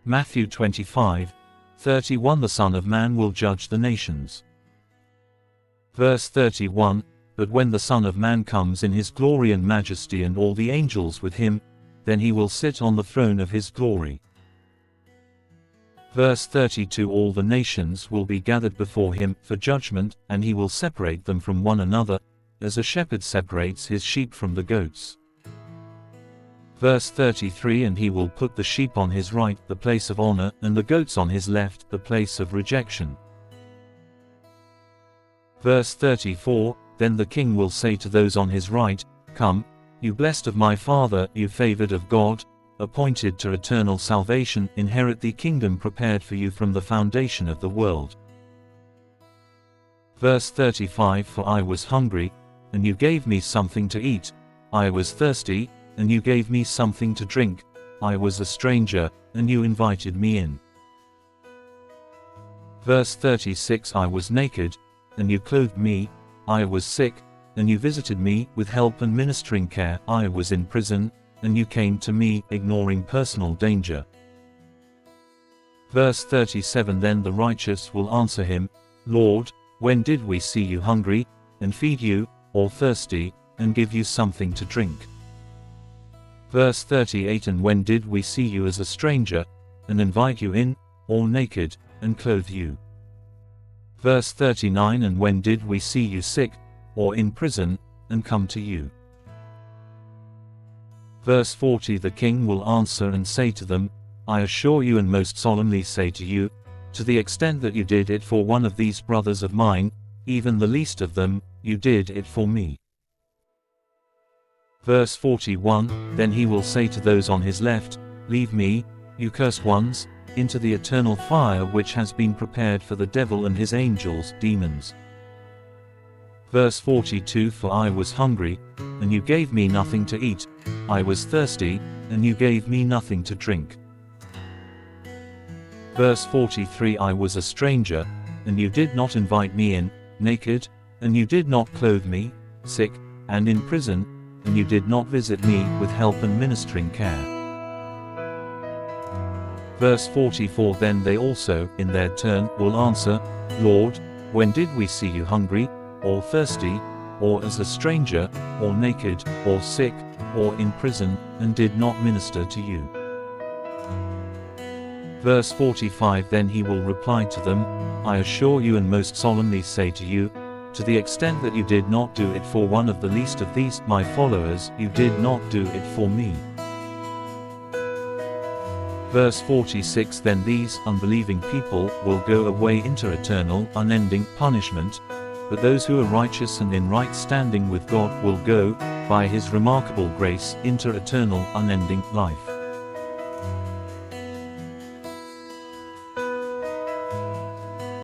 Matthew 25:31 The Son of Man will judge the nations. Verse 31, But when the Son of Man comes in his glory and majesty and all the angels with him, then he will sit on the throne of his glory. Verse 32 All the nations will be gathered before him for judgment, and he will separate them from one another, as a shepherd separates his sheep from the goats. Verse 33 And he will put the sheep on his right, the place of honor, and the goats on his left, the place of rejection. Verse 34 Then the king will say to those on his right, Come, you blessed of my Father, you favored of God, appointed to eternal salvation, inherit the kingdom prepared for you from the foundation of the world. Verse 35 For I was hungry, and you gave me something to eat. I was thirsty, and you gave me something to drink. I was a stranger, and you invited me in. Verse 36 I was naked, and you clothed me. I was sick, and you visited me with help and ministering care. I was in prison, and you came to me, ignoring personal danger. Verse 37 Then the righteous will answer him, Lord, when did we see you hungry, and feed you, or thirsty, and give you something to drink? Verse 38 And when did we see you as a stranger, and invite you in, or naked, and clothe you? Verse 39 And when did we see you sick, or in prison, and come to you? Verse 40 The king will answer and say to them, I assure you and most solemnly say to you, to the extent that you did it for one of these brothers of mine, even the least of them, you did it for me. Verse 41 Then he will say to those on his left, Leave me, you cursed ones, into the eternal fire which has been prepared for the devil and his angels, demons. Verse 42 For I was hungry, and you gave me nothing to eat. I was thirsty, and you gave me nothing to drink. Verse 43 I was a stranger, and you did not invite me in, naked, and you did not clothe me, sick, and in prison, and you did not visit me with help and ministering care. Verse 44 Then they also, in their turn, will answer, Lord, when did we see you hungry, or thirsty, or as a stranger, or naked, or sick, or in prison, and did not minister to you? Verse 45 Then he will reply to them, I assure you and most solemnly say to you, to the extent that you did not do it for one of the least of these, my followers, you did not do it for me. Verse 46 Then these unbelieving people will go away into eternal, unending punishment, but those who are righteous and in right standing with God will go, by his remarkable grace, into eternal, unending life.